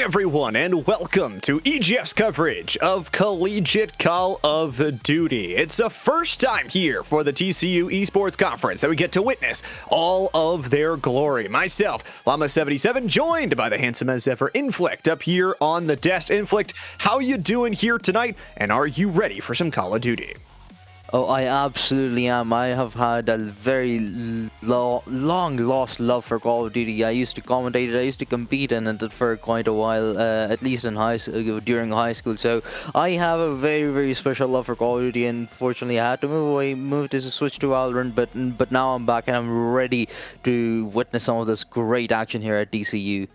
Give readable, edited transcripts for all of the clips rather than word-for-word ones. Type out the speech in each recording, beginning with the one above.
everyone, and welcome to EGF's coverage of Collegiate Call of Duty. It's the first time here for the TCU Esports Conference that we get to witness all of their glory. Myself, Llama77, joined by the handsome as ever Inflict up here on the desk. Inflict, how you doing here tonight, and are you ready for some Call of Duty? Oh, I absolutely am. I have had a very long lost love for Call of Duty. I used to commentate it, I used to compete in it for quite a while, at least in during high school. So I have a very special love for Call of Duty. And fortunately, I had to move to switch to Valorant, but now I'm back and I'm ready to witness some of this great action here at TCU.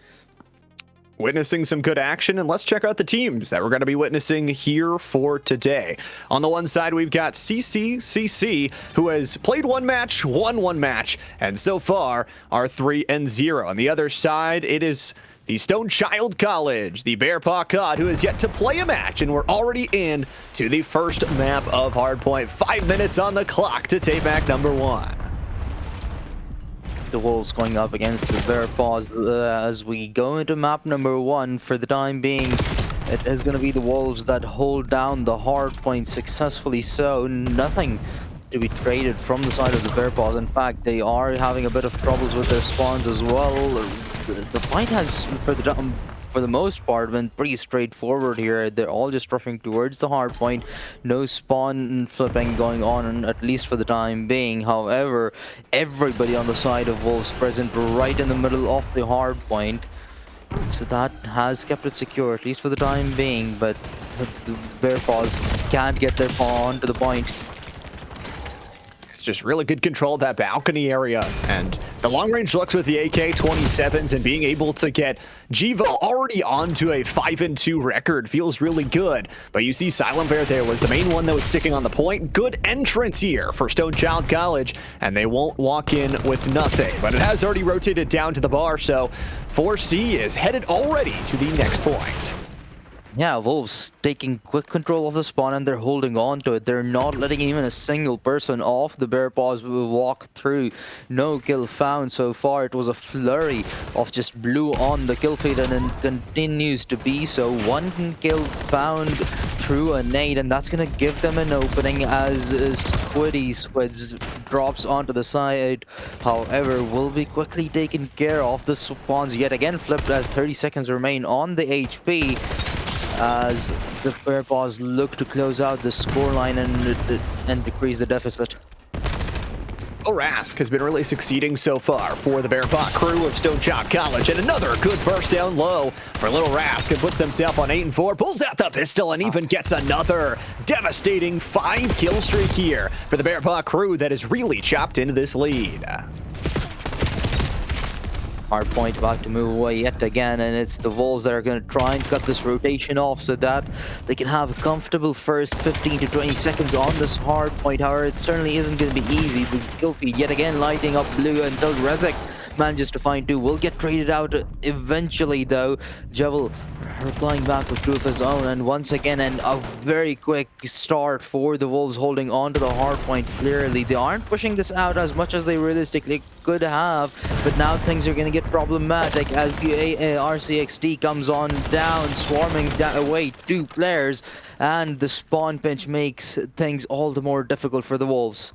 Witnessing some good action, and let's check out the teams that we're going to be witnessing here for today. On the one side, we've got CCCC, who has played one match, won one match, and so far are 3-0. On the other side, it is the Stone Child College, the Bear Paw CoD, who has yet to play a match, and we're already in to the first map of Hardpoint. 5 minutes on the clock to take back number 1. The Wolves going up against the Bear Paws as we go into map number 1. For the time being, it is going to be the Wolves that hold down the hard point successfully, so nothing to be traded from the side of the Bear Paws. In fact, they are having a bit of troubles with their spawns as well. The fight has, for the most part, been pretty straightforward here. They're all just rushing towards the hard point. No spawn flipping going on, at least for the time being. However, everybody on the side of Wolves present right in the middle of the hard point. So that has kept it secure, at least for the time being. But the Bear Paws can't get their paw onto the point. It's just really good control of that balcony area, and the long-range looks with the AK-27s and being able to get Jiva already onto a 5-2 record feels really good. But you see Silent Bear there was the main one that was sticking on the point. Good entrance here for Stone Child College, and they won't walk in with nothing. But it has already rotated down to the bar, so 4C is headed already to the next point. Yeah, Wolves taking quick control of the spawn and they're holding on to it. They're not letting even a single person off the Bear Paws walk through. No kill found so far. It was a flurry of just blue on the kill feed, and it continues to be so. One kill found through a nade, and that's going to give them an opening as Squids drops onto the side. However, will be quickly taken care of. The spawns yet again flipped as 30 seconds remain on the HP, as the Bear Paws look to close out the scoreline and decrease the deficit. Rask has been really succeeding so far for the Bear Paw crew of Stone Child College, and another good burst down low for little Rask, and puts himself on 8-4, pulls out the pistol, and even gets another devastating 5-kill streak here for the Bear Paw crew that has really chopped into this lead. Hard point about to move away yet again, and it's the Wolves that are going to try and cut this rotation off so that they can have a comfortable first 15 to 20 seconds on this hard point. However, it certainly isn't going to be easy. The kill feed yet again lighting up blue until Rezek manages to find 2. Will get traded out eventually though. Jebel replying back with 2 of his own, and once again, and a very quick start for the Wolves holding on to the hard point. Clearly they aren't pushing this out as much as they realistically could have, but now things are going to get problematic as the RCXD comes on down, swarming away 2 players, and the spawn pinch makes things all the more difficult for the Wolves.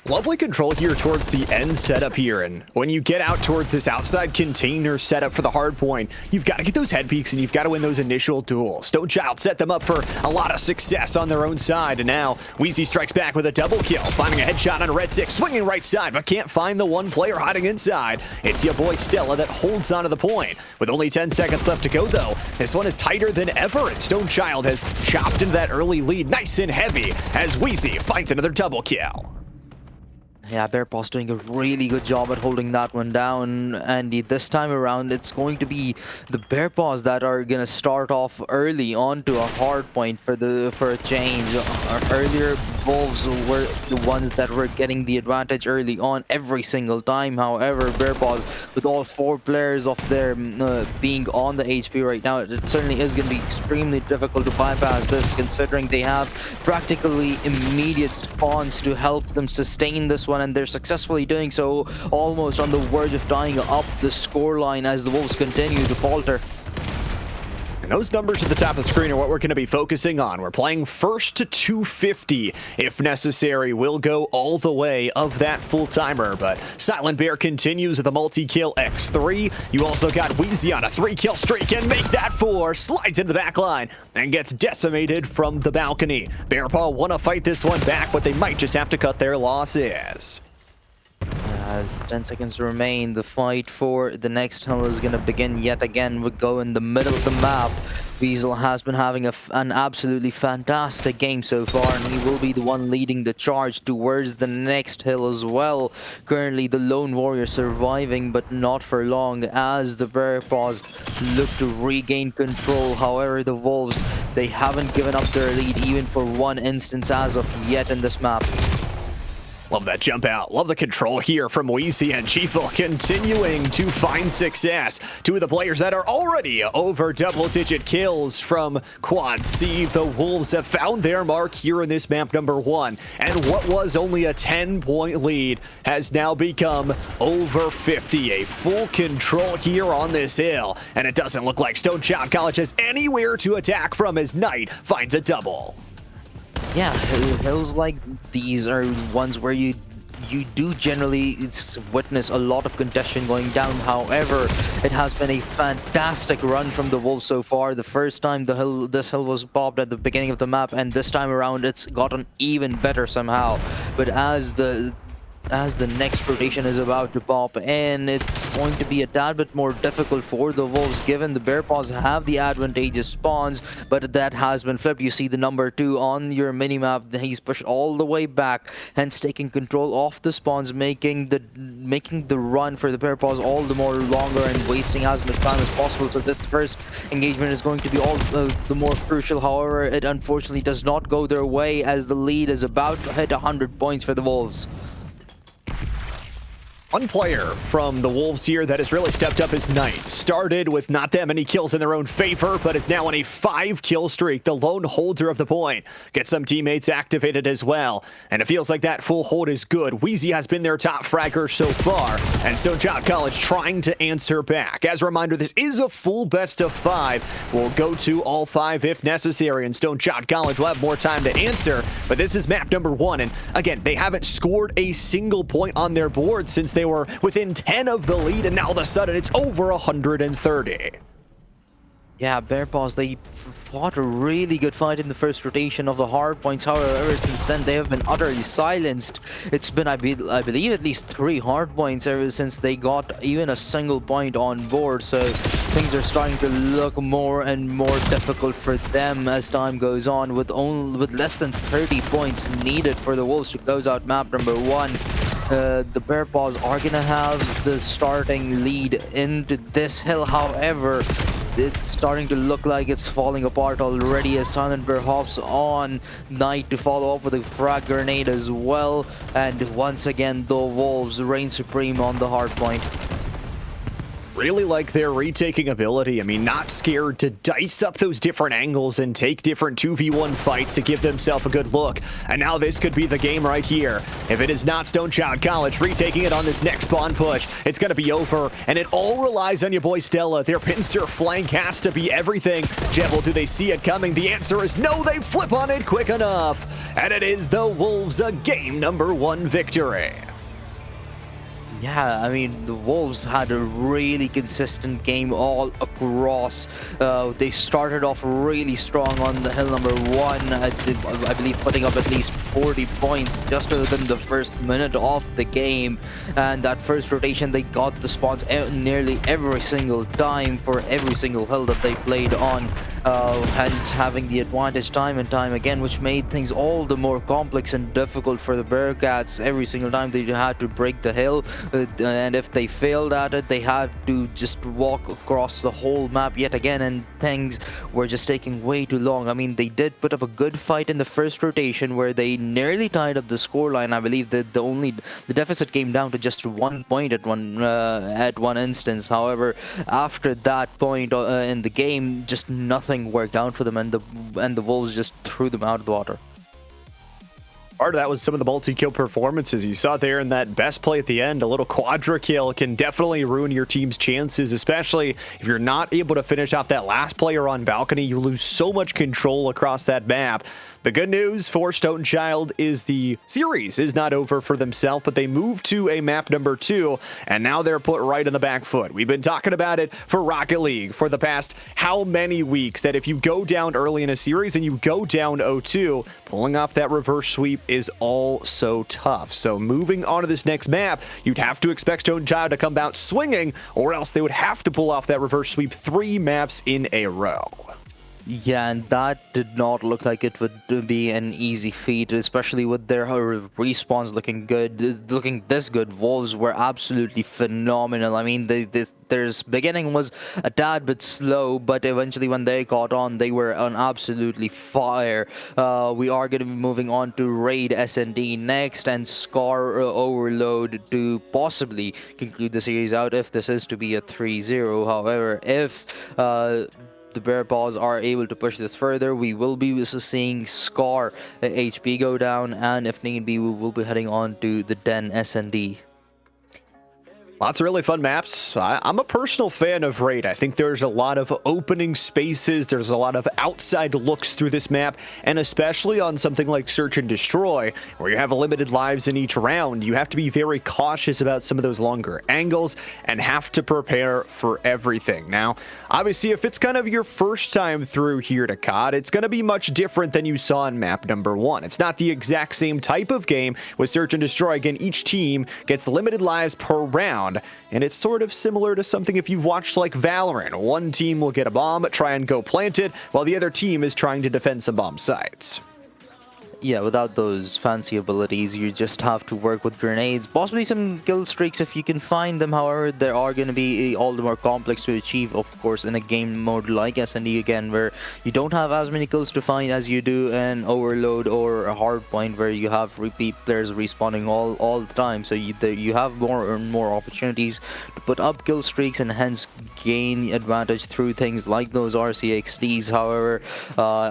Lovely control here towards the end setup here, and when you get out towards this outside container setup for the hard point, you've got to get those head peeks and you've got to win those initial duels. Stone Child set them up for a lot of success on their own side, and now Wheezy strikes back with a double kill, finding a headshot on a Red 6, swinging right side, but can't find the one player hiding inside. It's your boy Stella that holds onto the point. With only 10 seconds left to go though, this one is tighter than ever, and Stone Child has chopped into that early lead nice and heavy as Wheezy finds another double kill. Yeah, Bear Paws doing a really good job at holding that one down, and this time around it's going to be the Bear Paws that are gonna start off early onto a hard point for a change. Earlier, Wolves were the ones that were getting the advantage early on every single time. However, Bear Paws, with all 4 players of their being on the HP right now, it certainly is going to be extremely difficult to bypass this, considering they have practically immediate spawns to help them sustain this one, and they're successfully doing so, almost on the verge of tying up the scoreline as the Wolves continue to falter. And those numbers at the top of the screen are what we're going to be focusing on. We're playing first to 250. If necessary, we'll go all the way of that full timer. But Silent Bear continues with a multi-kill X3. You also got Wheezy on a 3-kill streak and make that 4. Slides into the back line and gets decimated from the balcony. Bear Paw want to fight this one back, but they might just have to cut their losses. As 10 seconds remain, the fight for the next hill is going to begin yet again. We go in the middle of the map. Weasel has been having an absolutely fantastic game so far, and he will be the one leading the charge towards the next hill as well. Currently, the Lone Warrior surviving, but not for long, as the Bear Paws look to regain control. However, the Wolves, they haven't given up their lead even for one instance as of yet in this map. Love that jump out. Love the control here from Wheezy and Chiefel, continuing to find success. 2 of the players that are already over double-digit kills from Quad C. The Wolves have found their mark here in this map number 1. And what was only a 10-point lead has now become over 50. A full control here on this hill. And it doesn't look like Stone Child College has anywhere to attack from as Knight finds a double. Yeah, hills like these are ones where you do generally witness a lot of congestion going down. However, it has been a fantastic run from the Wolves so far. The first time this hill was popped at the beginning of the map, and this time around it's gotten even better somehow. But as the next rotation is about to pop in, it's going to be a tad bit more difficult for the Wolves, given the Bear Paws have the advantageous spawns, but that has been flipped. You see the number 2 on your minimap. He's pushed all the way back, hence taking control of the spawns, making the run for the Bear Paws all the more longer and wasting as much time as possible. So this first engagement is going to be all the more crucial. However, it unfortunately does not go their way, as the lead is about to hit 100 points for the Wolves. One player from the Wolves here that has really stepped up is Knight. Started with not that many kills in their own favor, but is now on a 5-kill streak, the lone holder of the point. Gets some teammates activated as well, and it feels like that full hold is good. Wheezy has been their top fragger so far, and Stone Child College trying to answer back. As a reminder, this is a full best of 5. We'll go to all 5 if necessary, and Stone Child College will have more time to answer, but this is map number 1, and again, they haven't scored a single point on their board since they were within 10 of the lead, and now all of a sudden it's over 130. Yeah, Bear Paws, they fought a really good fight in the first rotation of the hard points. However, ever since then, they have been utterly silenced. It's been, I believe, at least 3 hard points ever since they got even a single point on board. So things are starting to look more and more difficult for them as time goes on, with less than 30 points needed for the Wolves to close out map number 1. The Bear Paws are gonna have the starting lead into this hill. However, it's starting to look like it's falling apart already, as Silent Bear hops on Knight to follow up with a frag grenade as well. And once again, the Wolves reign supreme on the hard point. Really like their retaking ability. I mean, not scared to dice up those different angles and take different 2v1 fights to give themselves a good look. And now this could be the game right here. If it is not Stone Child College retaking it on this next spawn push, it's going to be over. And it all relies on your boy Stella. Their pincer flank has to be everything. Jebel, do they see it coming? The answer is no, they flip on it quick enough. And it is the Wolves a game number 1 victory. Yeah, I mean, the Wolves had a really consistent game all across. They started off really strong on the hill number 1, I believe putting up at least 40 points just within the first minute of the game. And that first rotation, they got the spawns nearly every single time for every single hill that they played on. Hence having the advantage time and time again, which made things all the more complex and difficult for the Bearcats. Every single time they had to break the hill, and if they failed at it, they had to just walk across the whole map yet again, and things were just taking way too long. I mean, they did put up a good fight in the first rotation where they nearly tied up the scoreline. I believe that the deficit came down to just 1 point at one instance. However, after that point in the game, just nothing worked out for them, and the Wolves just threw them out of the water. Part of that was some of the multi-kill performances you saw there in that best play at the end. A little quadra kill can definitely ruin your team's chances, especially if you're not able to finish off that last player on balcony. You lose so much control across that map. The good news for Stone Child is the series is not over for themselves, but they moved to a map number 2, and now they're put right on the back foot. We've been talking about it for Rocket League for the past how many weeks, that if you go down early in a series and you go down 0-2, pulling off that reverse sweep is all so tough. So moving on to this next map, you'd have to expect Stone Child to come out swinging, or else they would have to pull off that reverse sweep 3 maps in a row. Yeah, and that did not look like it would be an easy feat, especially with their respawns looking good, looking this good. Wolves were absolutely phenomenal. I mean, their beginning was a tad bit slow, but eventually when they caught on, they were on absolutely fire. We are going to be moving on to Raid S&D next, and Scar Overload to possibly conclude the series out if this is to be a 3-0. However, if the Bear Paws are able to push this further, we will be seeing Scar HP go down, and if need be, we will be heading on to the Den S&D. Lots of really fun maps. I'm a personal fan of Raid. I think there's a lot of opening spaces. There's a lot of outside looks through this map, and especially on something like Search and Destroy, where you have limited lives in each round, you have to be very cautious about some of those longer angles and have to prepare for everything. Now, obviously, if it's kind of your first time through here to CoD, it's going to be much different than you saw in map number 1. It's not the exact same type of game with Search and Destroy. Again, each team gets limited lives per round, and it's sort of similar to something if you've watched like Valorant. One team will get a bomb, try and go plant it, while the other team is trying to defend some bomb sites. Yeah, without those fancy abilities, you just have to work with grenades, possibly some kill streaks if you can find them. However, they are going to be all the more complex to achieve, of course, in a game mode like S&D again, where you don't have as many kills to find as you do in Overload or a Hardpoint, where you have repeat players respawning all the time. So you have more and more opportunities to put up kill streaks and hence gain advantage through things like those RCXDs. However,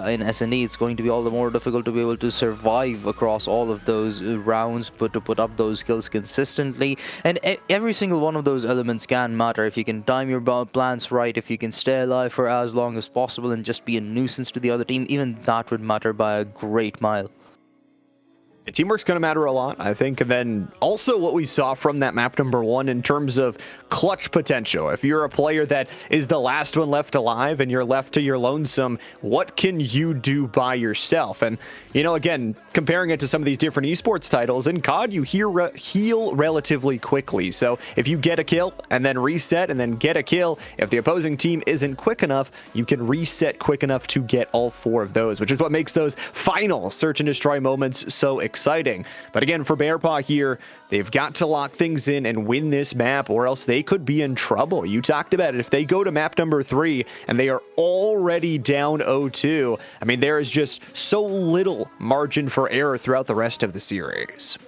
in S&D, it's going to be all the more difficult to be able to survive across all of those rounds, but to put up those kills consistently. And every single one of those elements can matter. If you can time your plans right, if you can stay alive for as long as possible and just be a nuisance to the other team, even that would matter by a great mile. Teamwork's going to matter a lot, I think. And then also what we saw from that map number 1 in terms of clutch potential. If you're a player that is the last one left alive and you're left to your lonesome, what can you do by yourself? And, you know, again, comparing it to some of these different esports titles, in CoD, you heal relatively quickly. So if you get a kill and then reset and then get a kill, if the opposing team isn't quick enough, you can reset quick enough to get all 4 of those, which is what makes those final Search and Destroy moments so exciting. But again, for Bearpaw here, they've got to lock things in and win this map, or else they could be in trouble. You talked about it. If they go to map number 3 and they are already down 0-2, I mean, there is just so little margin for error throughout the rest of the series.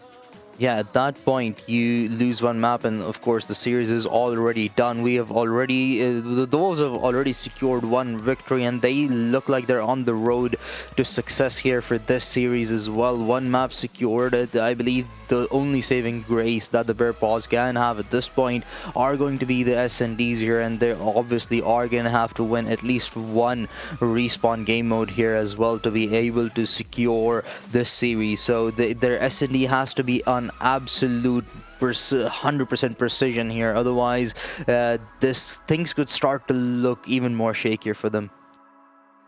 Yeah, at that point, you lose one map, and of course, the series is already done. We have already, the Wolves have already secured 1 victory, and they look like they're on the road to success here for this series as well. 1 map secured. I believe the only saving grace that the Bear Paws can have at this point are going to be the S&Ds here, and they obviously are going to have to win at least 1 respawn game mode here as well to be able to secure this series. So their S&D has to be on absolute 100% precision here, otherwise things could start to look even more shakier for them.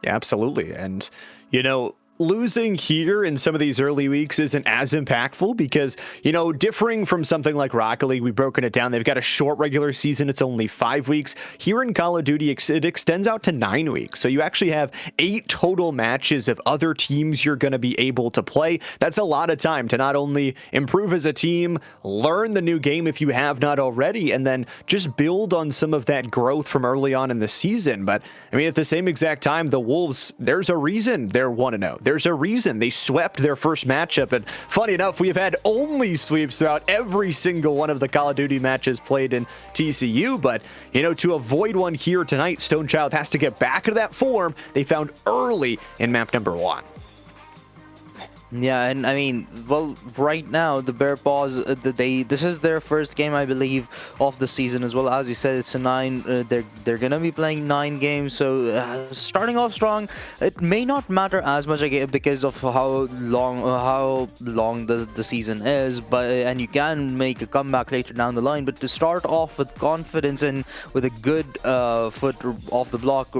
Yeah, absolutely. And you know, losing here in some of these early weeks isn't as impactful because, differing from something like Rocket League, we've broken it down. They've got a short regular season. It's only 5 weeks. Here in Call of Duty, it extends out to 9 weeks. So you actually have 8 total matches of other teams you're going to be able to play. That's a lot of time to not only improve as a team, learn the new game if you have not already, and then just build on some of that growth from early on in the season. But at the same exact time, the Wolves, there's a reason they're 1-0. There's a reason they swept their first matchup. And funny enough, we have had only sweeps throughout every single one of the Call of Duty matches played in TCU. But, to avoid one here tonight, Stonechild has to get back into that form they found early in map number 1. Yeah, and right now the Bear Paws, this is their first game, I believe, of the season as well. As you said, it's a 9. They're gonna be playing 9 games, so starting off strong. It may not matter as much again because of how long the season is, and you can make a comeback later down the line. But to start off with confidence and with a good foot off the block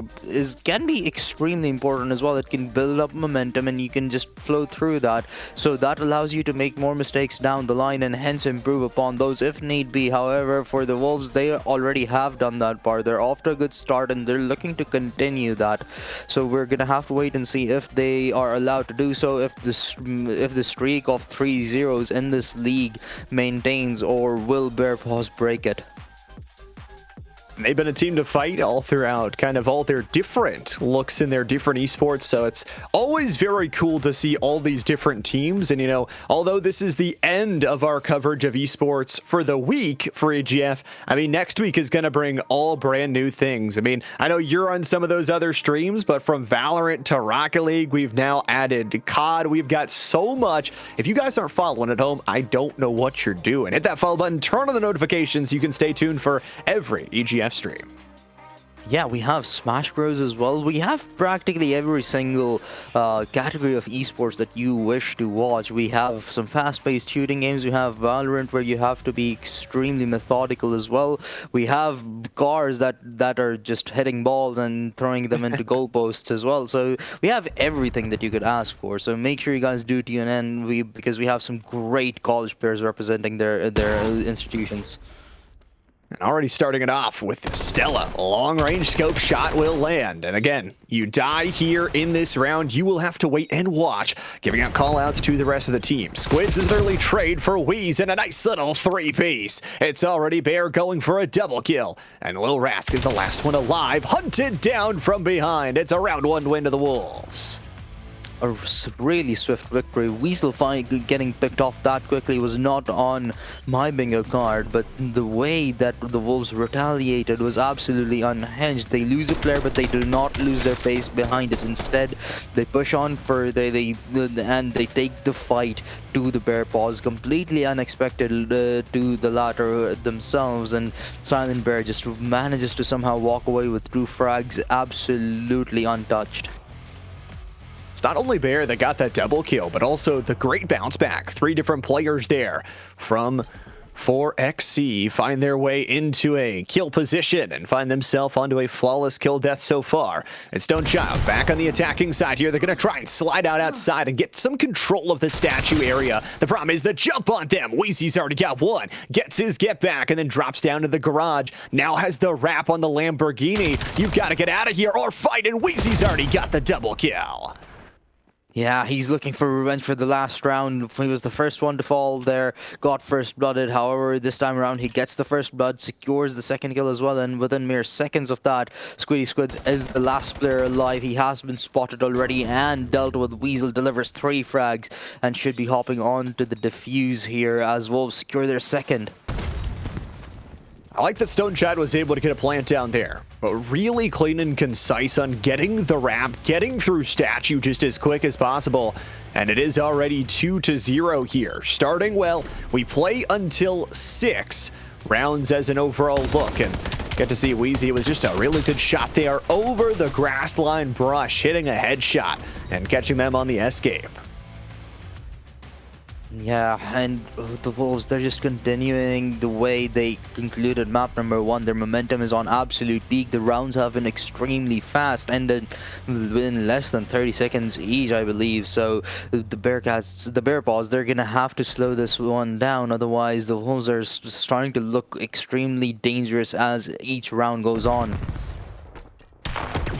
can be extremely important as well. It can build up momentum, and you can just flow through that, so that allows you to make more mistakes down the line and hence improve upon those if need be. However, for the Wolves, they already have done that part. They're off to a good start and they're looking to continue that, so we're gonna have to wait and see if they are allowed to do so, if the streak of 3-0s in this league maintains, or will Bear Paws break it. They've been a team to fight all throughout kind of all their different looks in their different esports. So it's always very cool to see all these different teams. And, although this is the end of our coverage of esports for the week for AGF, next week is going to bring all brand new things. I know you're on some of those other streams, but from Valorant to Rocket League, we've now added CoD. We've got so much. If you guys aren't following at home, I don't know what you're doing. Hit that follow button, turn on the notifications. You can stay tuned for every EGF stream. Yeah, we have Smash Bros as well. We have practically every single category of esports that you wish to watch. We have some fast-paced shooting games. We have Valorant, where you have to be extremely methodical as well. We have cars that are just hitting balls and throwing them into goalposts as well. So we have everything that you could ask for. So make sure you guys do tune in, because we have some great college players representing their institutions. And already starting it off with Stella. Long-range scope shot will land. And again, you die here in this round, you will have to wait and watch, giving out call-outs to the rest of the team. Squids is an early trade for Wheeze and a nice little 3-piece. It's already Bear going for a double kill. And Lil Rask is the last one alive, hunted down from behind. It's a round 1 win to the Wolves. A really swift victory. Weasel getting picked off that quickly was not on my bingo card, but the way that the Wolves retaliated was absolutely unhinged. They lose a player, but they do not lose their pace behind it. Instead, they push on further, and they take the fight to the Bear Paws, completely unexpected to the latter themselves, and Silent Bear just manages to somehow walk away with 2 frags absolutely untouched. It's not only Bear that got that double kill, but also the great bounce back. 3 different players there from 4XC find their way into a kill position and find themselves onto a flawless kill death so far. And Stonechild back on the attacking side here. They're going to try and slide out outside and get some control of the statue area. The problem is the jump on them. Wheezy's already got one. Gets his get back and then drops down to the garage. Now has the wrap on the Lamborghini. You've got to get out of here or fight, and Wheezy's already got the double kill. Yeah, he's looking for revenge for the last round. He was the first one to fall there, got first blooded. However, this time around, he gets the first blood, secures the second kill as well, and within mere seconds of that, Squiddy Squids is the last player alive. He has been spotted already and dealt with. Weasel delivers 3 frags and should be hopping on to the defuse here as Wolves secure their second. I like that Stonechild was able to get a plant down there, but really clean and concise on getting the wrap, getting through statue just as quick as possible. And it is already 2-0 here. Starting well, we play until 6 rounds as an overall look, and get to see Wheezy. It was just a really good shot there over the grass line brush, hitting a headshot and catching them on the escape. Yeah, and the Wolves, they're just continuing the way they concluded map number 1. Their momentum is on absolute peak. The rounds have been extremely fast, ended in less than 30 seconds each, I believe. So the Bear Paws, they're gonna have to slow this one down. Otherwise, the Wolves are starting to look extremely dangerous as each round goes on.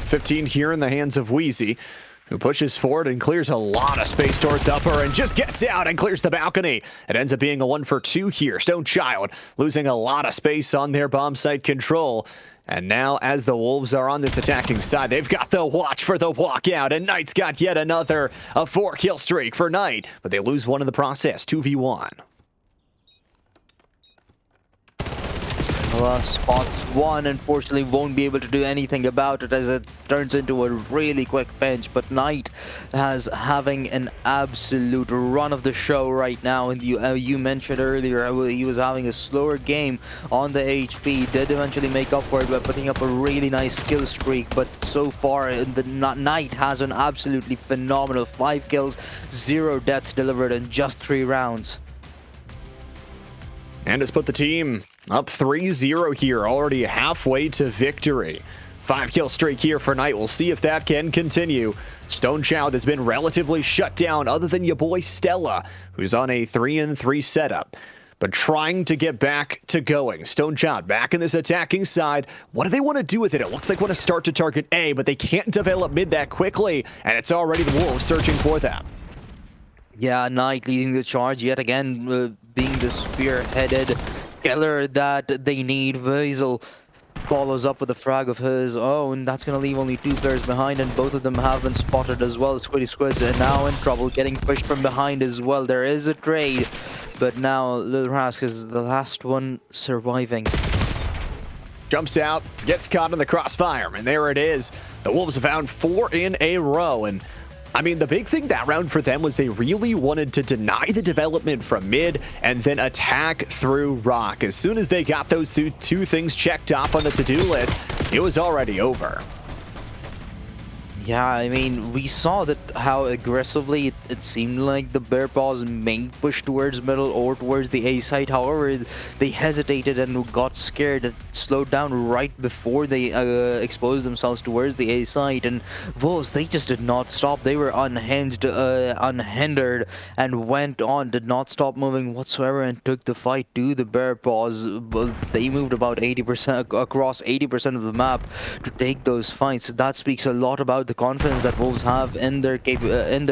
15 here in the hands of Wheezy, who pushes forward and clears a lot of space towards upper and just gets out and clears the balcony. It ends up being a 1 for 2 here. Stone Child losing a lot of space on their bomb site control. And now, as the Wolves are on this attacking side, they've got the watch for the walkout, and Knight's got yet another, a 4-kill streak for Knight, but they lose one in the process, 2v1. Spots 1 unfortunately won't be able to do anything about it as it turns into a really quick bench, but Knight has having an absolute run of the show right now. And you mentioned earlier how he was having a slower game on the HP, did eventually make up for it by putting up a really nice kill streak, but so far Knight has an absolutely phenomenal 5 kills, 0 deaths delivered in just 3 rounds. And it's put the team up 3-0 here, already halfway to victory. 5-kill streak here for Knight. We'll see if that can continue. Stone Child has been relatively shut down other than your boy Stella, who's on a 3-3 setup, but trying to get back to going. Stone Child back in this attacking side. What do they want to do with it? It looks like want to start to target A, but they can't develop mid that quickly, and it's already the Wolves searching for them. Yeah, Knight leading the charge yet again, being the spearheaded killer that they need. Vaisal follows up with a frag of his own. That's going to leave only 2 players behind, and both of them have been spotted as well. Squiddy Squids are now in trouble, getting pushed from behind as well. There is a trade, but now Lil Rask is the last one surviving. Jumps out, gets caught in the crossfire, and there it is. The Wolves have found 4 in a row, and I mean, the big thing that round for them was they really wanted to deny the development from mid and then attack through rock. As soon as they got those two things checked off on the to-do list, it was already over. Yeah, I mean, we saw that how aggressively it seemed like the Bear Paws may push towards middle or towards the A site. However, they hesitated and got scared and slowed down right before they exposed themselves towards the A site. And Wolves, they just did not stop. They were unhinged, unhindered, and went on, did not stop moving whatsoever, and took the fight to the Bear Paws. They moved about 80% across 80% of the map to take those fights. That speaks a lot about the confidence that Wolves have in their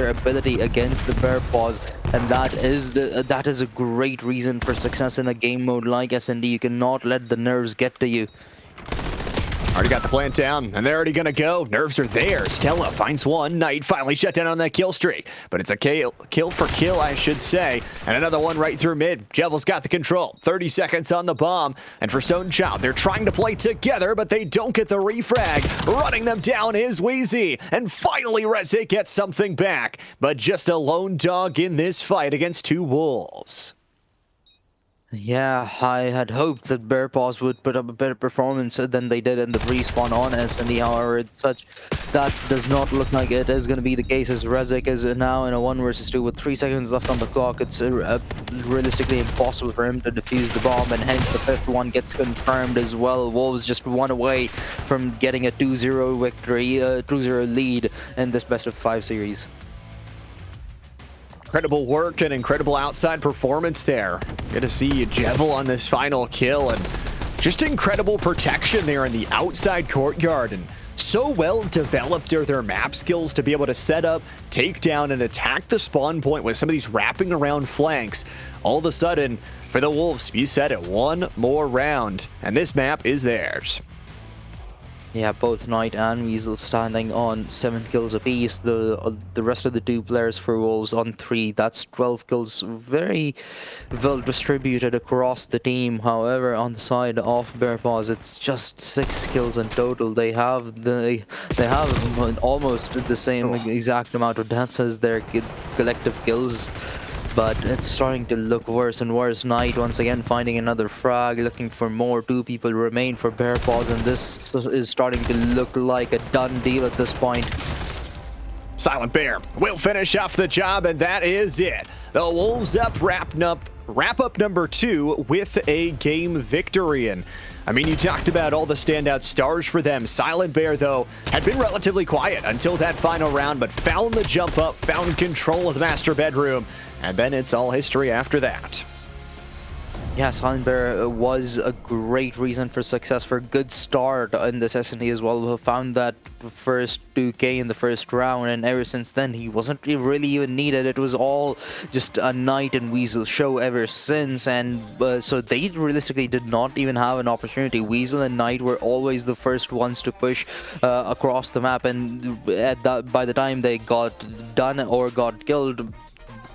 ability against the Bear Paws, and that is a great reason for success in a game mode like S&D. You cannot let the nerves get to you. Already got the plant down, and they're already gonna go. Nerves are there. Stella finds one. Knight finally shut down on that kill streak, but it's a kill for kill, I should say. And another one right through mid. Jevel's got the control. 30 seconds on the bomb, and for Stone Child, they're trying to play together, but they don't get the refrag. Running them down is Wheezy, and finally Rezik gets something back, but just a lone dog in this fight against 2 Wolves. Yeah, I had hoped that Bear Paws would put up a better performance than they did in the respawn on S&D. However, that does not look like it is going to be the case, as Rezik is now in a 1 versus 2 with 3 seconds left on the clock. It's realistically impossible for him to defuse the bomb, and hence the 5th one gets confirmed as well. Wolves just 1 away from getting a 2-0 victory, 2-0 lead in this best of 5 series. Incredible work and incredible outside performance there. Good to see Jevel on this final kill, and just incredible protection there in the outside courtyard, and so well developed are their map skills to be able to set up, take down, and attack the spawn point with some of these wrapping around flanks. All of a sudden, for the Wolves, you said it, 1 more round, and this map is theirs. Yeah, both Knight and Weasel standing on 7 kills apiece. The rest of the 2 players for Wolves on 3. That's 12 kills, very well distributed across the team. However, on the side of Bear Paws, it's just 6 kills in total. They have almost the same exact amount of deaths as their collective kills, but it's starting to look worse and worse. Knight once again finding another frag, looking for more. 2 people remain for Bear Paws, and this is starting to look like a done deal at this point. Silent Bear will finish off the job, and that is it. The Wolves wrap up number 2 with a game victory. And I mean, you talked about all the standout stars for them. Silent Bear, though, had been relatively quiet until that final round, but found the jump up, found control of the master bedroom, and then it's all history after that. Yeah, Silent Bear was a great reason for success, for a good start in this S&D as well. He found that first 2K in the first round, and ever since then he wasn't really even needed. It was all just a Knight and Weasel show ever since, and so they realistically did not even have an opportunity. Weasel and Knight were always the first ones to push across the map, and by the time they got done or got killed,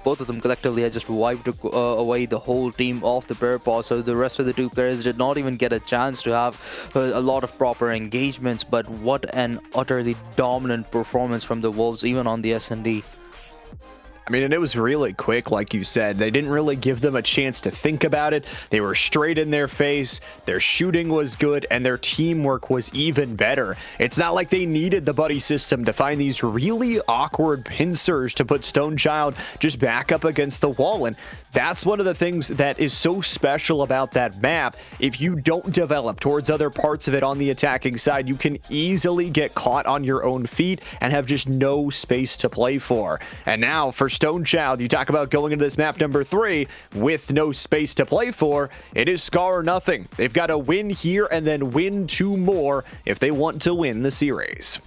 both of them collectively had just wiped away the whole team off the Bear Paws, so the rest of the 2 players did not even get a chance to have a lot of proper engagements. But what an utterly dominant performance from the Wolves, even on the S&D. I mean, and it was really quick, like you said. They didn't really give them a chance to think about it. They were straight in their face. Their shooting was good, and their teamwork was even better. It's not like they needed the buddy system to find these really awkward pincers to put Stonechild just back up against the wall. And that's one of the things that is so special about that map. If you don't develop towards other parts of it on the attacking side, you can easily get caught on your own feet and have just no space to play for. And now for Stonechild, you talk about going into this map number 3 with no space to play for. It is Scar or nothing. They've got to win here and then win 2 more if they want to win the series.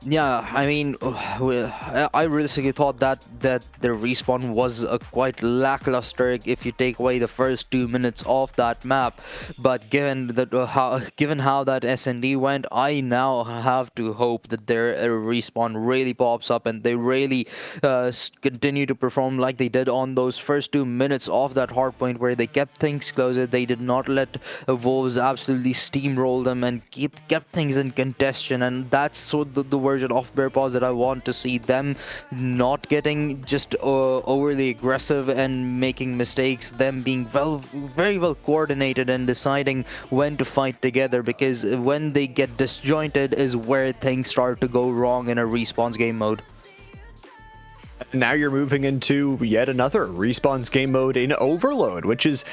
Yeah, I mean, I realistically thought that the respawn was quite lackluster if you take away the first 2 minutes of that map. But given how that S&D went, I now have to hope that their respawn really pops up and they really continue to perform like they did on those first 2 minutes of that hardpoint, where they kept things closer. They did not let Wolves absolutely steamroll them and kept things in contention, and that's so the version of Bear Paws that I want to see. Them not getting just overly aggressive and making mistakes, them being very well coordinated and deciding when to fight together, because when they get disjointed is where things start to go wrong in a Respawn's game mode. Now you're moving into yet another Respawn's game mode in Overload, which is,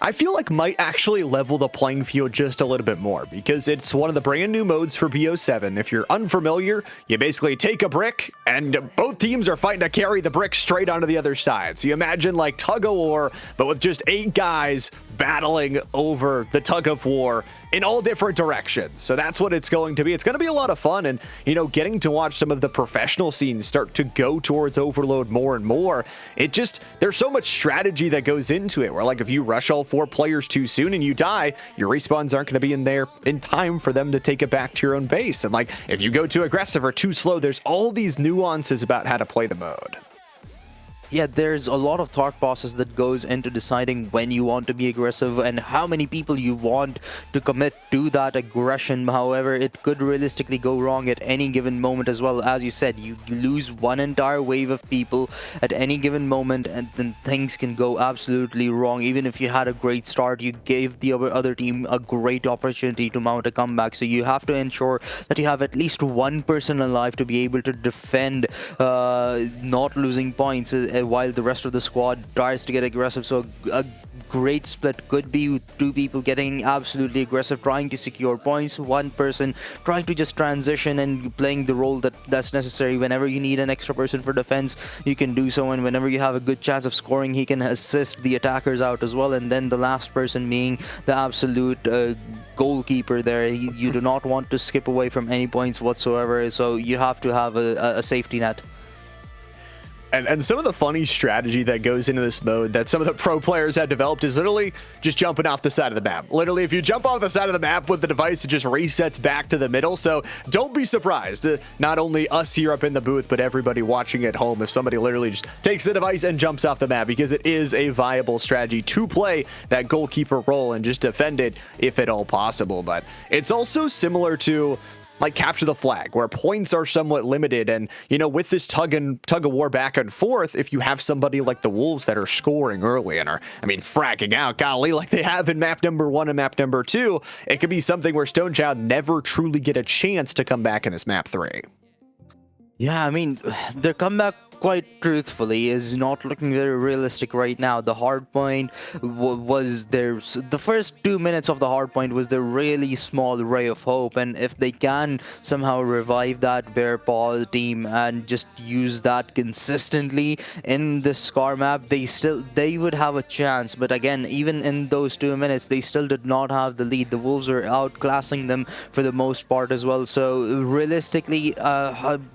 I feel like, might actually level the playing field just a little bit more, because it's one of the brand new modes for BO7. If you're unfamiliar, you basically take a brick and both teams are fighting to carry the brick straight onto the other side. So you imagine like tug of war, but with just 8 guys battling over the tug of war in all different directions. So that's what it's going to be. It's going to be a lot of fun, and, you know, getting to watch some of the professional scenes start to go towards Overload more and more. It just, there's so much strategy that goes into it, where like if you rush all 4 players too soon and you die, your respawns aren't going to be in there in time for them to take it back to your own base. And like if you go too aggressive or too slow, there's all these nuances about how to play the mode. Yeah, there's a lot of thought process that goes into deciding when you want to be aggressive and how many people you want to commit to that aggression. However, it could realistically go wrong at any given moment as well. As you said, you lose one entire wave of people at any given moment, and then things can go absolutely wrong. Even if you had a great start, you gave the other team a great opportunity to mount a comeback. So you have to ensure that you have at least one person alive to be able to defend not losing points while the rest of the squad tries to get aggressive. So a great split could be 2 people getting absolutely aggressive, trying to secure points, 1 person trying to just transition and playing the role that's necessary. Whenever you need an extra person for defense, you can do so, and whenever you have a good chance of scoring, he can assist the attackers out as well. And then the last person being the absolute goalkeeper there. You do not want to skip away from any points whatsoever, so you have to have a safety net. And some of the funny strategy that goes into this mode that some of the pro players have developed is literally just jumping off the side of the map. Literally, if you jump off the side of the map with the device, it just resets back to the middle. So don't be surprised, not only us here up in the booth, but everybody watching at home, if somebody literally just takes the device and jumps off the map, because it is a viable strategy to play that goalkeeper role and just defend it if at all possible. But it's also similar to like capture the flag, where points are somewhat limited. And, you know, with this tug of war back and forth, if you have somebody like the Wolves that are scoring early and are, I mean, fragging out, golly, like they have in map number 1 and map number 2, it could be something where Stonechild never truly get a chance to come back in this map 3. Yeah, I mean, their comeback quite truthfully, is not looking very realistic right now. The hard point was the first 2 minutes of the hard point was the really small ray of hope, and if they can somehow revive that Bear Paw team and just use that consistently in the Scar map, they would have a chance. But again, even in those 2 minutes, they still did not have the lead. The Wolves were outclassing them for the most part as well. So realistically,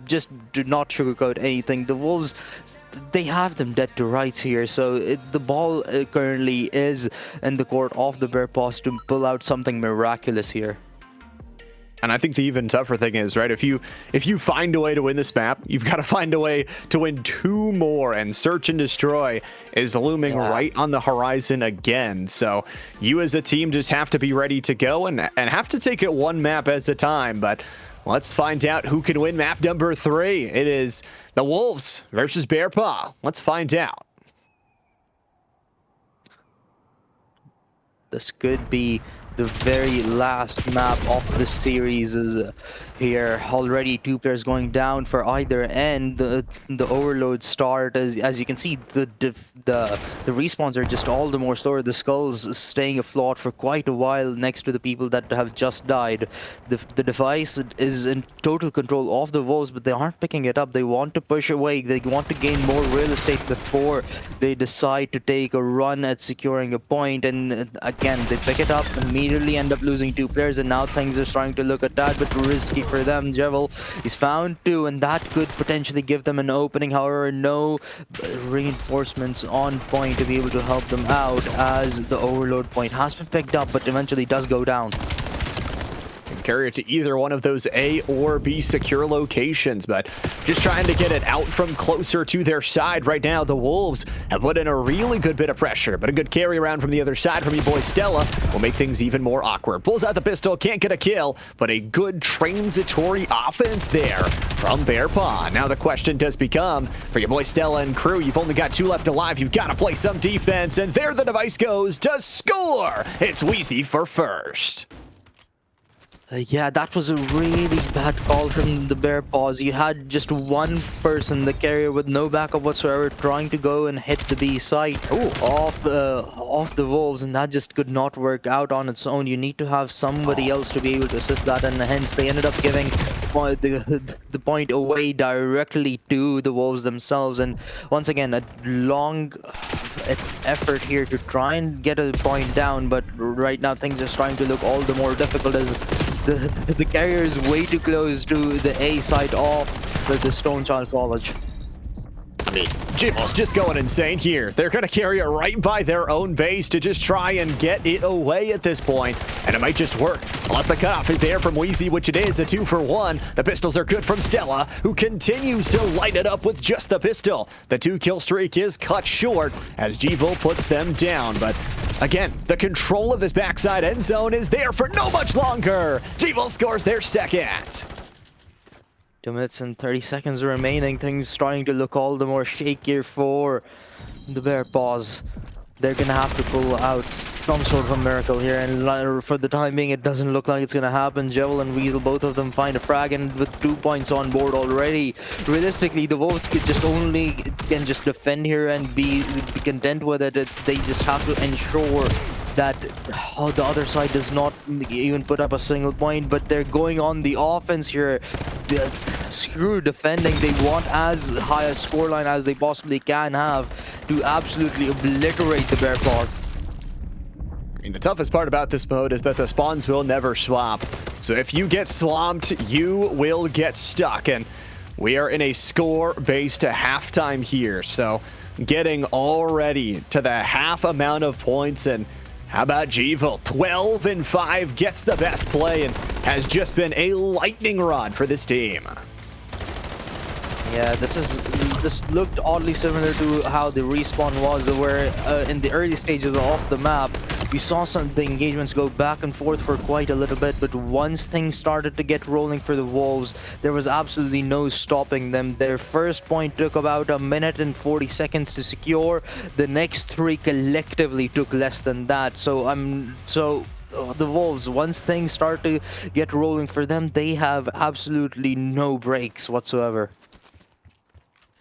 just do not sugarcoat anything. The Wolves, they have them dead to rights here. So the ball currently is in the court of the Bear Paws to pull out something miraculous here. And I think the even tougher thing is, right, if you find a way to win this map, you've got to find a way to win 2 more, and Search and Destroy is looming right on the horizon again. So you as a team just have to be ready to go and have to take it 1 map at a time. But let's find out who can win map number 3. It is the Wolves versus Bear Paw. Let's find out. This could be the very last map of the series is here. Already 2 players going down for either end. The overload start, as you can see, the respawns are just all the more slower. The skulls staying afloat for quite a while next to the people that have just died. The device is in total control of the Wolves, but they aren't picking it up. They want to push away. They want to gain more real estate before they decide to take a run at securing a point. And again, they pick it up, immediately end up losing 2 players, and now things are starting to look at that, but risky for them. Jevil is found 2, and that could potentially give them an opening. However, no reinforcements on point to be able to help them out, as the overload point has been picked up, but eventually does go down. Can carry it to either one of those A or B secure locations, but just trying to get it out from closer to their side right now. The Wolves have put in a really good bit of pressure, but a good carry around from the other side from your boy Stella will make things even more awkward. Pulls out the pistol, can't get a kill, but a good transitory offense there from Bear Paw. Now the question does become, for your boy Stella and crew, you've only got 2 left alive. You've got to play some defense, and there the device goes to score. It's Wheezy for first. Yeah, that was a really bad call from the Bear Paws. You had just 1 person, the carrier with no backup whatsoever, trying to go and hit the B site of the Wolves, and that just could not work out on its own. You need to have somebody else to be able to assist that, and hence they ended up giving the point away directly to the Wolves themselves. And once again, a long effort here to try and get a point down, but right now things are starting to look all the more difficult as the carrier is way too close to the A side of the Stone Child College. I mean, Jimmy's just going insane here. They're going to carry it right by their own base to just try and get it away at this point, and it might just work. Unless the cutoff is there from Wheezy, which it is, a 2 for 1. The pistols are good from Stella, who continues to light it up with just the pistol. The 2-kill streak is cut short as Gvo puts them down, but again, the control of this backside end zone is there for no much longer. Gvo scores their second. 2 minutes and 30 seconds remaining. Things starting to look all the more shakier for the Bear Paws. They're gonna have to pull out some sort of a miracle here, and for the time being, it doesn't look like it's gonna happen. Jewel and Weasel, both of them find a frag, and with 2 points on board already, realistically, the Wolves can just defend here and be content with it. They just have to ensure that the other side does not even put up a single point, but they're going on the offense here. Screw defending. They want as high a scoreline as they possibly can have to absolutely obliterate the Bear Paws. I mean, the toughest part about this mode is that the spawns will never swap. So if you get swamped, you will get stuck. And we are in a score-based halftime here. So getting already to the half amount of points. And how about Gvo? 12 and 5 gets the best play and has just been a lightning rod for this team. Yeah, this looked oddly similar to how the respawn was, where in the early stages of the map, we saw the engagements go back and forth for quite a little bit, but once things started to get rolling for the Wolves, there was absolutely no stopping them. Their first point took about 1 minute and 40 seconds to secure. The next 3 collectively took less than that. So the Wolves, once things start to get rolling for them, they have absolutely no breaks whatsoever.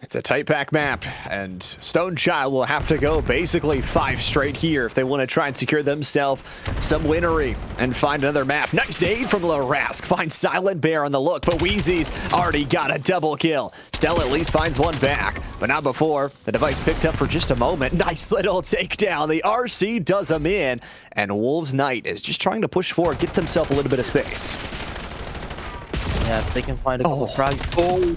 It's a tight pack map, and Stonechild will have to go basically 5 straight here if they want to try and secure themselves some winery and find another map. Nice aid from Larask. Finds Silent Bear on the look, but Wheezy's already got a double kill. Stella at least finds one back, but not before the device picked up for just a moment. Nice little takedown. The RC does them in, and Wolves Knight is just trying to push forward, get themselves a little bit of space. Yeah, if they can find a couple of frags. Oh,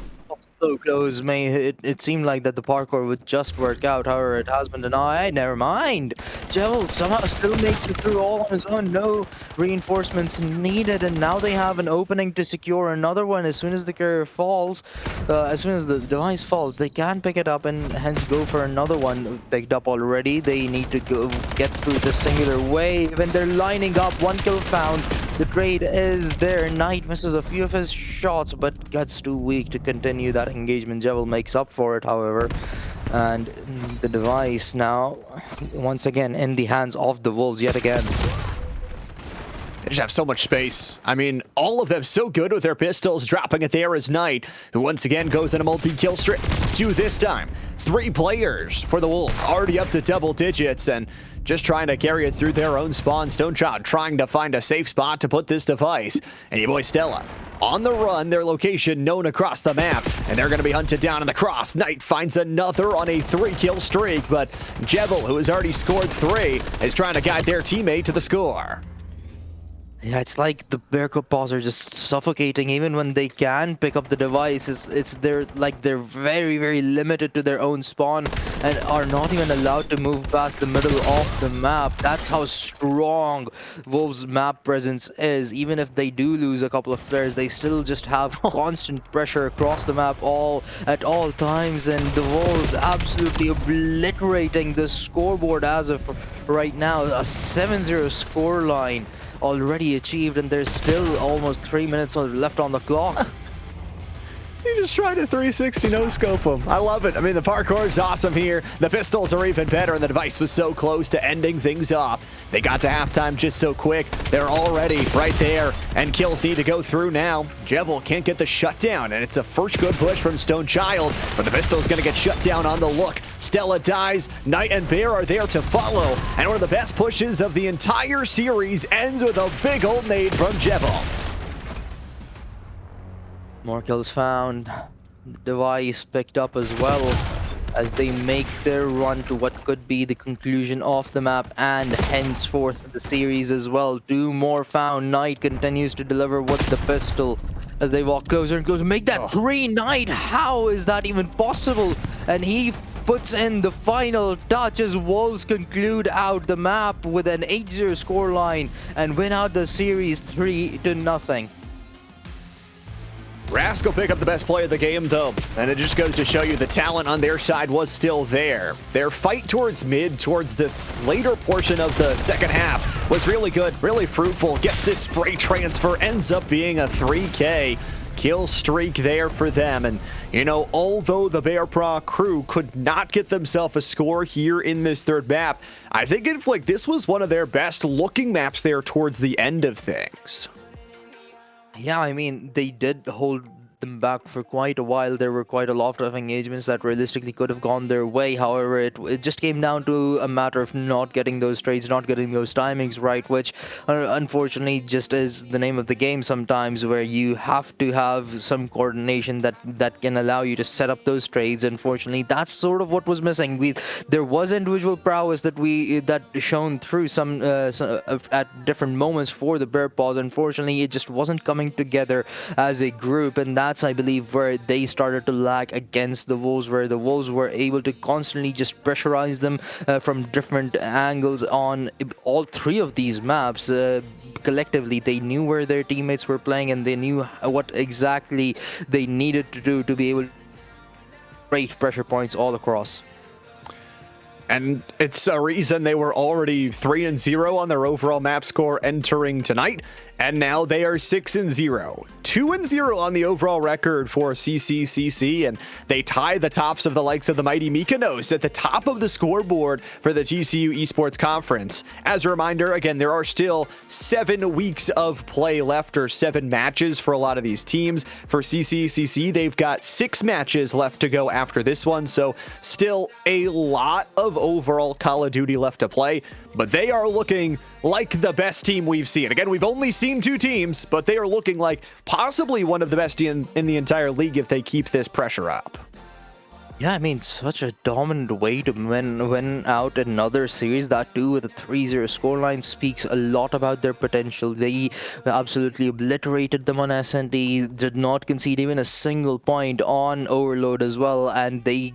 so close, mate. It seemed like that the parkour would just work out. However, it has been denied. Never mind. Jevil somehow still makes it through all on his own. No reinforcements needed, and now they have an opening to secure another one. As soon as the carrier falls, as soon as the device falls, they can pick it up and hence go for another one picked up already. They need to go get through the singular wave, and they're lining up. One kill found. The trade is there. Knight misses a few of his shots, but gets too weak to continue that engagement. Jevil makes up for it, however. And the device now, once again, in the hands of the Wolves yet again. They just have so much space. I mean, all of them so good with their pistols. Dropping it there is Knight, who once again goes in a multi-kill streak. 2 this time. 3 players for the Wolves, already up to double digits, and just trying to carry it through their own spawn. Stonechild trying to find a safe spot to put this device. And your boy Stella on the run, their location known across the map, and they're going to be hunted down in the cross. Knight finds another on a 3-kill streak, but Jevil, who has already scored 3, is trying to guide their teammate to the score. Yeah, it's like the Paws are just suffocating even when they can pick up the device. They're very, very limited to their own spawn and are not even allowed to move past the middle of the map. That's how strong Wolves' map presence is. Even if they do lose a couple of players, they still just have constant pressure across the map at all times, and the Wolves absolutely obliterating the scoreboard as of right now. A 7-0 score line already achieved, and there's still almost 3 minutes left on the clock. You just trying to 360 no-scope them. I love it. I mean, the parkour is awesome here. The pistols are even better, and the device was so close to ending things off. They got to halftime just so quick. They're already right there, and kills need to go through now. Jevil can't get the shutdown, and it's a first good push from Stonechild, but the pistol's going to get shut down on the look. Stella dies. Knight and Bear are there to follow, and one of the best pushes of the entire series ends with a big old nade from Jevil. More kills found. The device picked up as well as they make their run to what could be the conclusion of the map and henceforth the series as well. 2 more found. Knight continues to deliver with the pistol as they walk closer and closer. Make that 3, Knight! How is that even possible? And he puts in the final touch as Wolves conclude out the map with an 8-0 scoreline and win out the series 3-0. Rask will pick up the best play of the game, though, and it just goes to show you the talent on their side was still there. Their fight towards mid, towards this later portion of the second half, was really good, really fruitful. Gets this spray transfer, ends up being a 3K kill streak there for them. And, you know, although the Bear Paw crew could not get themselves a score here in this third map, I think Inflict, this was one of their best looking maps there towards the end of things. Yeah, I mean, they did hold them back for quite a while. There were quite a lot of engagements that realistically could have gone their way. However, it just came down to a matter of not getting those trades, not getting those timings right, which unfortunately just is the name of the game sometimes, where you have to have some coordination that can allow you to set up those trades. Unfortunately, that's sort of what was missing. There was individual prowess that shone through some at different moments for the Bear Paws. Unfortunately, it just wasn't coming together as a group, and that's, I believe, where they started to lag against the Wolves, where the Wolves were able to constantly just pressurize them from different angles on all 3 of these maps. Collectively, they knew where their teammates were playing, and they knew what exactly they needed to do to be able to create pressure points all across. And it's a reason they were already 3-0 on their overall map score entering tonight. And now they are 6-0. 2-0 on the overall record for CCCC. And they tie the tops of the likes of the mighty Mykonos at the top of the scoreboard for the TCU Esports Conference. As a reminder, again, there are still 7 weeks of play left, or 7 matches for a lot of these teams. For CCCC, they've got 6 matches left to go after this one. So still a lot of overall Call of Duty left to play. But they are looking like the best team we've seen. Again, we've only seen 2 teams, but they are looking like possibly one of the best in the entire league if they keep this pressure up. Yeah, I mean, such a dominant way to win out another series. That too with a 3-0 scoreline speaks a lot about their potential. They absolutely obliterated them on SND, did not concede even a single point on Overload as well, and they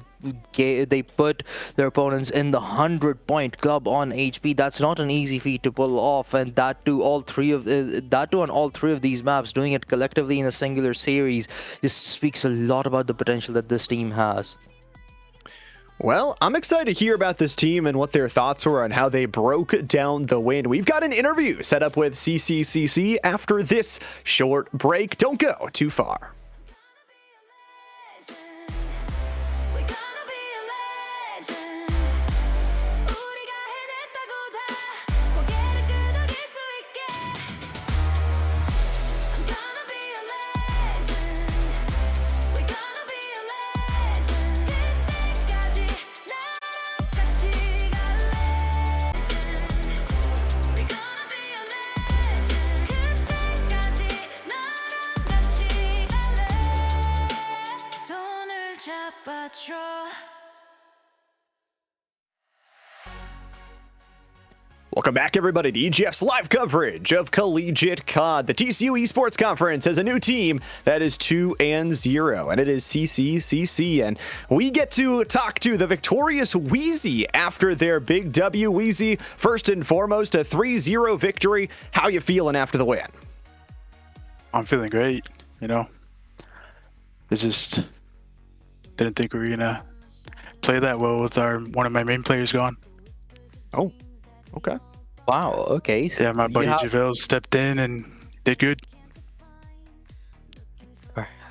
put their opponents in the 100-point club on HP. That's not an easy feat to pull off, and that too on all 3 of these maps, doing it collectively in a singular series, just speaks a lot about the potential that this team has. Well, I'm excited to hear about this team and what their thoughts were on how they broke down the win. We've got an interview set up with CCCC after this short break. Don't go too far. Welcome back, everybody, to EGF's live coverage of Collegiate CoD. The TCU Esports Conference has a new team that is 2-0, and it is CCCC. And we get to talk to the victorious Wheezy after their big W. Wheezy, first and foremost, a 3-0 victory. How you feeling after the win? I'm feeling great, you know. It's just didn't think we were gonna play that well with one of my main players gone. Oh, okay. Wow, okay. So yeah, my buddy JaVale stepped in and did good.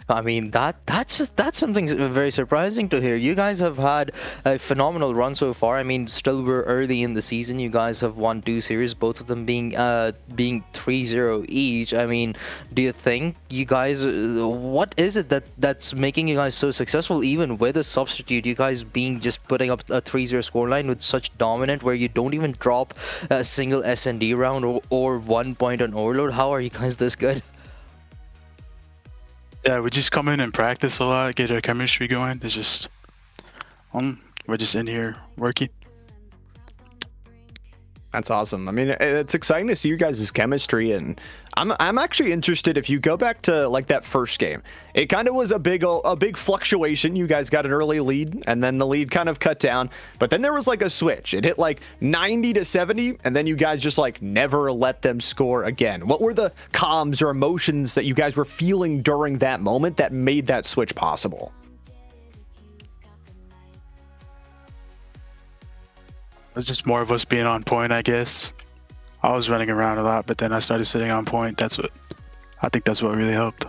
I mean, that's something very surprising to hear. You guys have had a phenomenal run so far. I mean, still we're early in the season. You guys have won 2 series, both of them being 3-0 each. I mean, do you think you guys, what is it that's making you guys so successful, even with a substitute? You guys being just putting up a 3-0 scoreline with such dominant, where you don't even drop a single SND round or 1 point on Overload. How are you guys this good? Yeah, we just come in and practice a lot, get our chemistry going. It's just, we're just in here working. That's awesome. I mean, it's exciting to see you guys' chemistry, and I'm actually interested if you go back to like that first game. It kind of was a big fluctuation. You guys got an early lead, and then the lead kind of cut down, but then there was like a switch. It hit like 90-70, and then you guys just like never let them score again. What were the comms or emotions that you guys were feeling during that moment that made that switch possible? It was just more of us being on point, I guess. I was running around a lot, but then I started sitting on point. I think that's what really helped.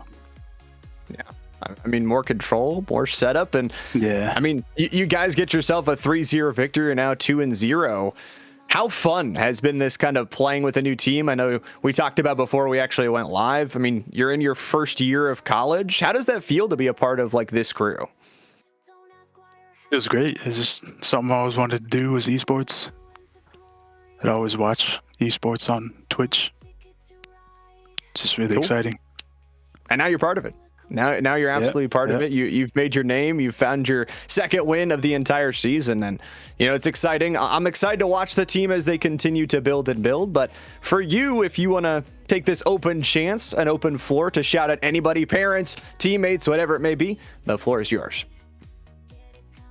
Yeah. I mean, more control, more setup, and yeah. I mean, you guys get yourself a 3-0 victory, and now 2-0. How fun has been this kind of playing with a new team? I know we talked about before we actually went live. I mean, you're in your first year of college. How does that feel to be a part of like this crew? It was great. It's just something I always wanted to do was esports. I'd always watch esports on Twitch. It's just really exciting. And now you're part of it. Now you're absolutely part of it. You've made your name. You've found your second win of the entire season, and you know it's exciting. I'm excited to watch the team as they continue to build and build. But for you, if you want to take this open chance, an open floor to shout at anybody, parents, teammates, whatever it may be, the floor is yours.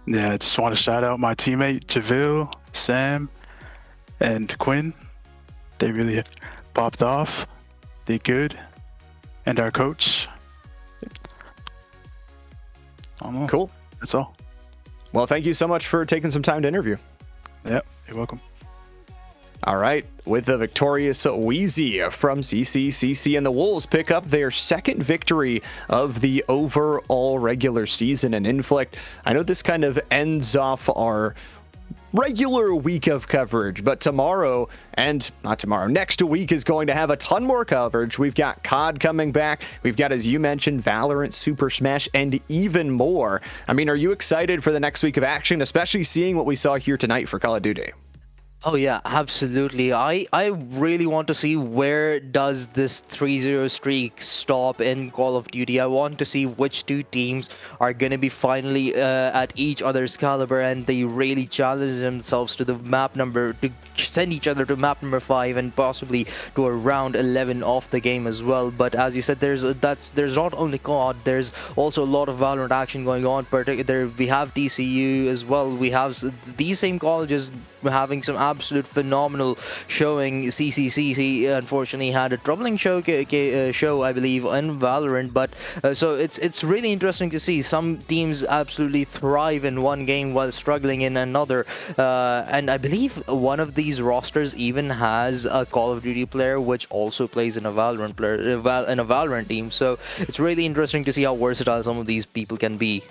Yeah, I just want to shout out my teammate JaVale, Sam, and Quinn. They really popped off. They good. And our coach. Cool. That's all. Well, thank you so much for taking some time to interview. Yep, you're welcome. All right, with the victorious Wheezy from CCCC, and the Wolves pick up their second victory of the overall regular season. And Inflict, I know this kind of ends off our regular week of coverage, but tomorrow, and not tomorrow, next week is going to have a ton more coverage. We've got CoD coming back. We've got, as you mentioned, Valorant, Super Smash, and even more. I mean, are you excited for the next week of action, especially seeing what we saw here tonight for Call of Duty? Oh yeah, absolutely. I really want to see where does this 3-0 streak stop in Call of Duty. I want to see which two teams are going to be finally at each other's caliber, and they really challenge themselves to the map number, to send each other to map number 5 and possibly to a round 11 of the game as well. But as you said, there's not only CoD, there's also a lot of Valorant action going on. Particularly, we have TCU as well. We have these same colleges having some absolute phenomenal showing. CCCC unfortunately had a troubling show, I believe, in Valorant, but so it's really interesting to see some teams absolutely thrive in one game while struggling in another. And I believe one of these rosters even has a Call of Duty player which also plays in a Valorant team. So it's really interesting to see how versatile some of these people can be.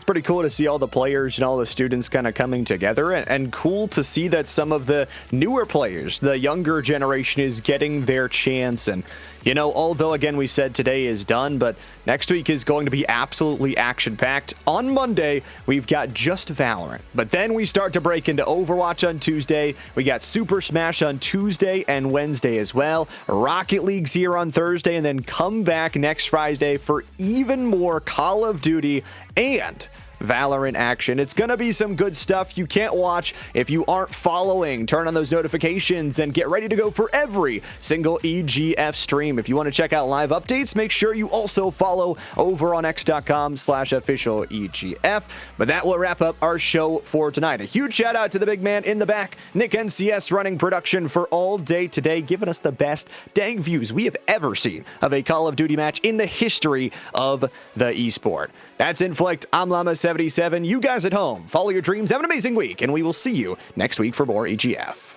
Pretty cool to see all the players and all the students kind of coming together, and cool to see that some of the newer players, the younger generation, is getting their chance. And you know, although again we said today is done, but next week is going to be absolutely action-packed. On Monday we've got just Valorant, but then we start to break into Overwatch on Tuesday. We got Super Smash on Tuesday and Wednesday as well. Rocket League's here on Thursday, and then come back next Friday for even more Call of Duty and Valorant action. It's gonna be some good stuff. You can't watch if you aren't following. Turn on those notifications and get ready to go for every single EGF stream. If you want to check out live updates, make sure you also follow over on x.com/official EGF. But that will wrap up our show for tonight. A huge shout out to the big man in the back, Nick NCS, running production for all day today, giving us the best dang views we have ever seen of a Call of Duty match in the history of the esport. That's Inflict. I'm Llama77. You guys at home, follow your dreams, have an amazing week, and we will see you next week for more EGF.